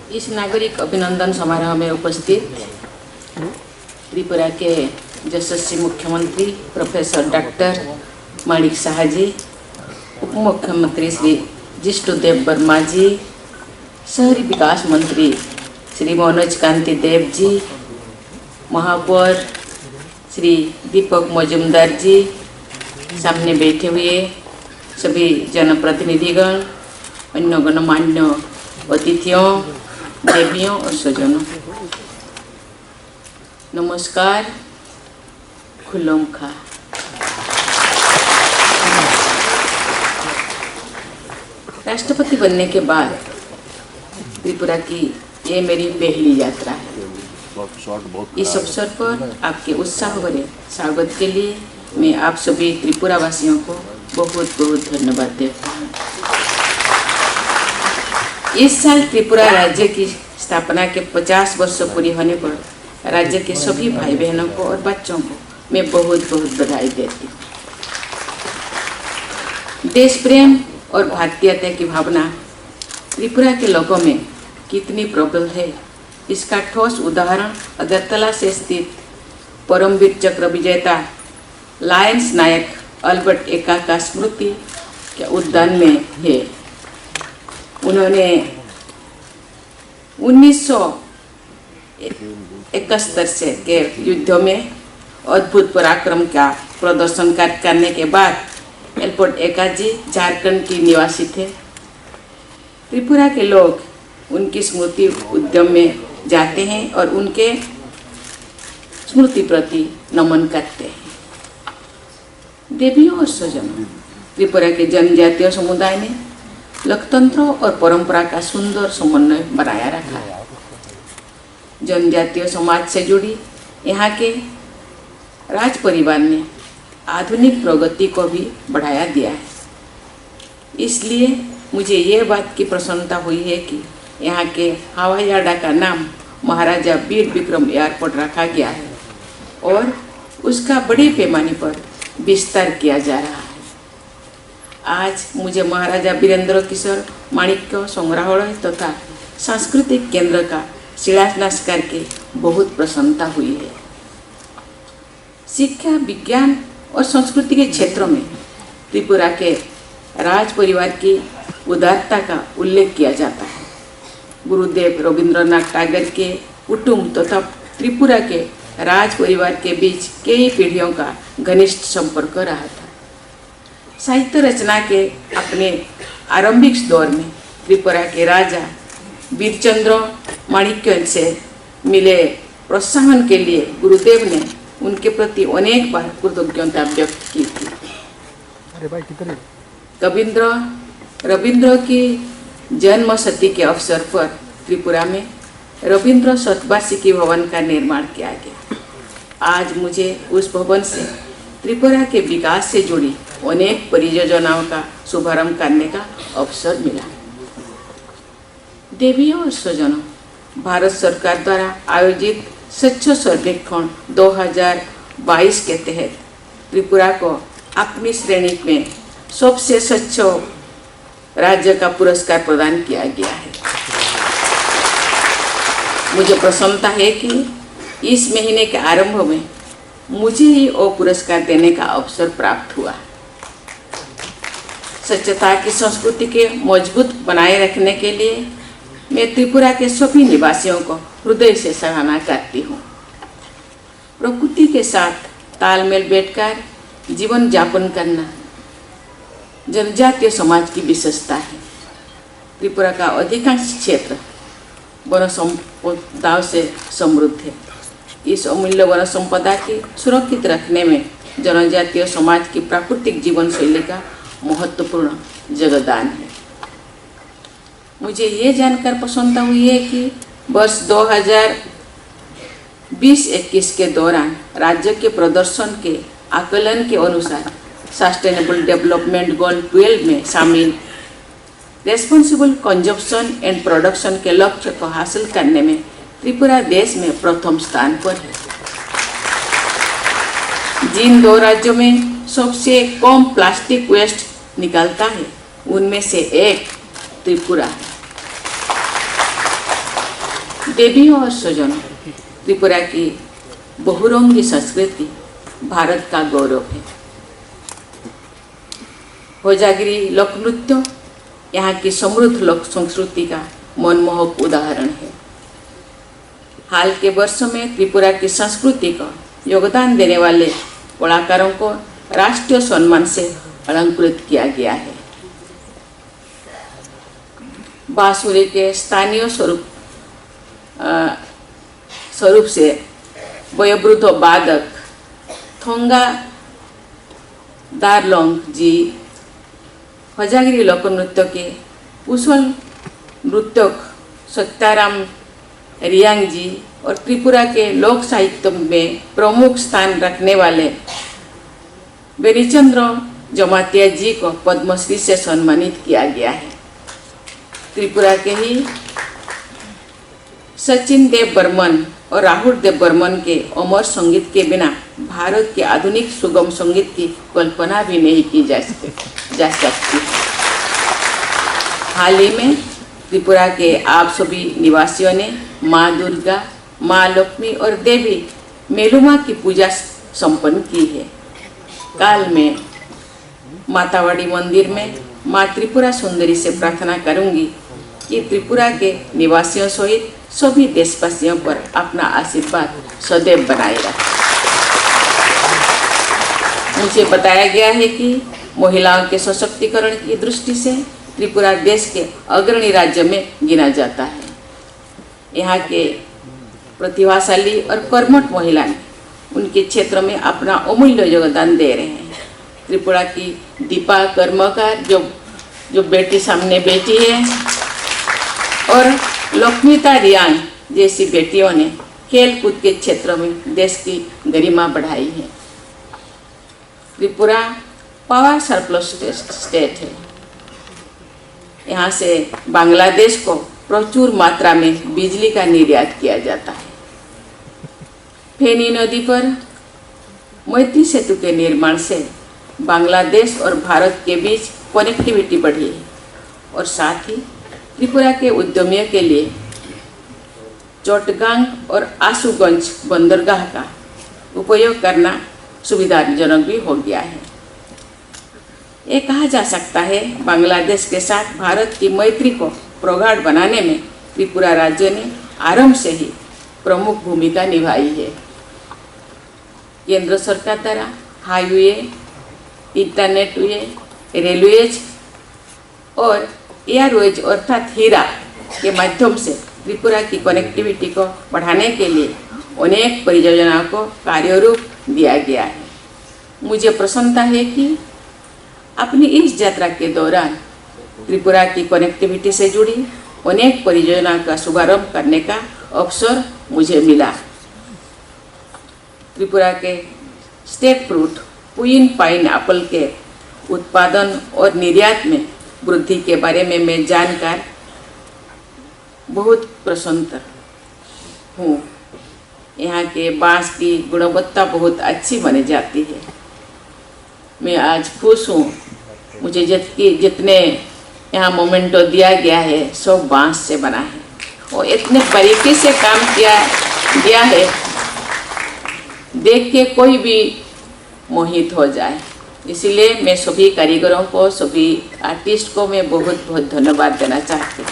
इस नागरिक अभिनंदन समारोह में उपस्थित त्रिपुरा के यशस्वी मुख्यमंत्री प्रोफेसर डॉक्टर माणिक साहा जी, उप मुख्यमंत्री श्री जिष्णुदेव वर्मा जी, शहरी विकास मंत्री श्री मनोज कांति देव जी, महापौर श्री दीपक मजुमदार जी, सामने बैठे हुए सभी जनप्रतिनिधिगण, अन्य गणमान्य अतिथियों, देवियों और स्वजनों, नमस्कार, खुल्लम खा। राष्ट्रपति बनने के बाद त्रिपुरा की ये मेरी पहली यात्रा है। इस अवसर पर आपके उत्साह भरे स्वागत के लिए मैं आप सभी त्रिपुरा वासियों को बहुत बहुत धन्यवाद देता हूँ। इस साल त्रिपुरा राज्य की स्थापना के 50 वर्ष पूरी होने पर राज्य के सभी भाई बहनों को और बच्चों को मैं बहुत बहुत बधाई देती हूँ। देश प्रेम और भारतीयता की भावना त्रिपुरा के लोगों में कितनी प्रबल है, इसका ठोस उदाहरण अगरतला से स्थित परमवीर चक्र विजेता लायंस नायक अल्बर्ट एक्का का स्मृति के उद्यान में है। उन्होंने 1971 से के युद्धों में अद्भुत पराक्रम का प्रदर्शन करने के बाद अल्बर्ट एक्का जी झारखंड के निवासी थे। त्रिपुरा के लोग उनकी स्मृति उद्यम में जाते हैं और उनके स्मृति प्रति नमन करते हैं। देवियों और स्वजनों, त्रिपुरा के जनजातीय समुदाय ने लोकतंत्र और परंपरा का सुंदर समन्वय बनाया रखा है। जनजातीय समाज से जुड़ी यहाँ के राज परिवार ने आधुनिक प्रगति को भी बढ़ाया दिया है। इसलिए मुझे ये बात की प्रसन्नता हुई है कि यहाँ के हवाई अड्डा का नाम महाराजा वीर विक्रम एयरपोर्ट रखा गया है और उसका बड़े पैमाने पर विस्तार किया जा रहा है। आज मुझे महाराजा वीरेंद्र किशोर माणिक्य संग्रहालय तथा सांस्कृतिक केंद्र का शिलान्यास करके बहुत प्रसन्नता हुई है। शिक्षा, विज्ञान और संस्कृति के क्षेत्रों में त्रिपुरा के राज परिवार की उदारता का उल्लेख किया जाता है। गुरुदेव रविंद्रनाथ टैगोर के कुटुंब तथा त्रिपुरा के राज परिवार के बीच कई पीढ़ियों का घनिष्ठ संपर्क रहा था। साहित्य रचना के अपने आरंभिक दौर में त्रिपुरा के राजा वीरचंद्र माणिक्य से मिले प्रोत्साहन के लिए गुरुदेव ने उनके प्रति अनेक बार कृतज्ञता व्यक्त की थी। रविंद्र की जन्म शती के अवसर पर त्रिपुरा में रविंद्र शतवार्षिकी भवन का निर्माण किया गया। आज मुझे उस भवन से त्रिपुरा के विकास से जुड़ी अनेक परियोजनाओं का शुभारंभ करने का अवसर मिला। देवियों और स्वजनों, भारत सरकार द्वारा आयोजित स्वच्छ सर्वेक्षण 2022 के तहत त्रिपुरा को अपनी श्रेणी में सबसे स्वच्छ राज्य का पुरस्कार प्रदान किया गया है। मुझे प्रसन्नता है कि इस महीने के आरंभ में मुझे ही वो पुरस्कार देने का अवसर प्राप्त हुआ। स्वच्छता की संस्कृति के मजबूत बनाए रखने के लिए मैं त्रिपुरा के सभी निवासियों को हृदय से सराहना करती हूँ। प्रकृति के साथ तालमेल बैठकर जीवन यापन करना जनजातीय समाज की विशेषता है। त्रिपुरा का अधिकांश क्षेत्र वन संपदाओं से समृद्ध है। इस अमूल्य वन संपदा की सुरक्षित रखने में जनजातीय समाज की प्राकृतिक जीवन शैली का महत्वपूर्ण योगदान है। मुझे ये जानकर प्रसन्नता हुई है कि वर्ष 2020-21 के दौरान राज्य के प्रदर्शन के आकलन के अनुसार सस्टेनेबल डेवलपमेंट गोल 12 में शामिल रेस्पॉन्सिबल कंजप्शन एंड प्रोडक्शन के लक्ष्य को हासिल करने में त्रिपुरा देश में प्रथम स्थान पर है। जिन दो राज्यों में सबसे कम प्लास्टिक वेस्ट निकालता है, उनमें से एक त्रिपुरा है। देवियों और स्वजनों, त्रिपुरा की बहुरंगी संस्कृति भारत का गौरव है। होजागिरी लोक नृत्य यहाँ की समृद्ध लोक संस्कृति का मनमोहक उदाहरण है। हाल के वर्षों में त्रिपुरा की संस्कृति को योगदान देने वाले कलाकारों को राष्ट्रीय सम्मान से अलंकृत किया गया है। बांसुरी के स्थानीय स्वरूप से वयोवृद्ध वादक थोंगा दारलोंग जी, होजागिरी लोक नृत्य के कुशल नृत्यक सत्याराम रियांग जी और त्रिपुरा के लोक साहित्य में प्रमुख स्थान रखने वाले बेनीचंद्र जमातिया जी को पद्मश्री से सम्मानित किया गया है। त्रिपुरा के ही सचिन देव बर्मन और राहुल देव बर्मन के अमर संगीत के बिना भारत के आधुनिक सुगम संगीत की कल्पना भी नहीं की जा सकती। हाल ही में त्रिपुरा के आप सभी निवासियों ने माँ दुर्गा, माँ लक्ष्मी और देवी मेलुमा की पूजा संपन्न की है। काल में मातावाड़ी मंदिर में माँ त्रिपुरा सुंदरी से प्रार्थना करूंगी कि त्रिपुरा के निवासियों सहित सभी देशवासियों पर अपना आशीर्वाद सदैव बनाए रखें। मुझे बताया गया है कि महिलाओं के सशक्तिकरण की दृष्टि से त्रिपुरा देश के अग्रणी राज्य में गिना जाता है। यहाँ के प्रतिभाशाली और कर्मठ महिलाएं उनके क्षेत्र में अपना अमूल्य योगदान दे रहे हैं। त्रिपुरा की दीपा कर्मकार जो बेटी सामने बेटी है और लक्ष्मीता रियांग जैसी बेटियों ने खेल कूद के क्षेत्र में देश की गरिमा बढ़ाई है। त्रिपुरा पावर सरप्लस स्टेट है। यहाँ से बांग्लादेश को प्रचुर मात्रा में बिजली का निर्यात किया जाता है। फेनी नदी पर मैत्री सेतु के निर्माण से बांग्लादेश और भारत के बीच कनेक्टिविटी बढ़ी है और साथ ही त्रिपुरा के उद्यमियों के लिए चोटगांग और आशुगंज बंदरगाह का उपयोग करना सुविधाजनक भी हो गया है। ये कहा जा सकता है बांग्लादेश के साथ भारत की मैत्री को प्रगाढ़ बनाने में त्रिपुरा राज्य ने आरंभ से ही प्रमुख भूमिका निभाई है। केंद्र सरकार द्वारा हाईवे, इंटरनेट वे, रेलवेज और एयरवेज अर्थात हीरा के माध्यम से त्रिपुरा की कनेक्टिविटी को बढ़ाने के लिए अनेक परियोजनाओं को कार्यरूप दिया गया है। मुझे प्रसन्नता है कि अपनी इस यात्रा के दौरान त्रिपुरा की कनेक्टिविटी से जुड़ी अनेक परियोजनाओं का शुभारंभ करने का अवसर मुझे मिला। त्रिपुरा के state fruit queen pine Apple के उत्पादन और निर्यात में वृद्धि के बारे में मैं जानकर बहुत प्रसन्न हूँ। यहाँ के बांस की गुणवत्ता बहुत अच्छी बनी जाती है। मैं आज खुश हूँ। मुझे जितने यहाँ मोमेंटो दिया गया है सब बांस से बना है और इतने बारीकी से काम गया है, देख के कोई भी मोहित हो जाए। इसलिए मैं सभी कारीगरों को, सभी आर्टिस्ट को मैं बहुत बहुत धन्यवाद देना चाहती हूँ।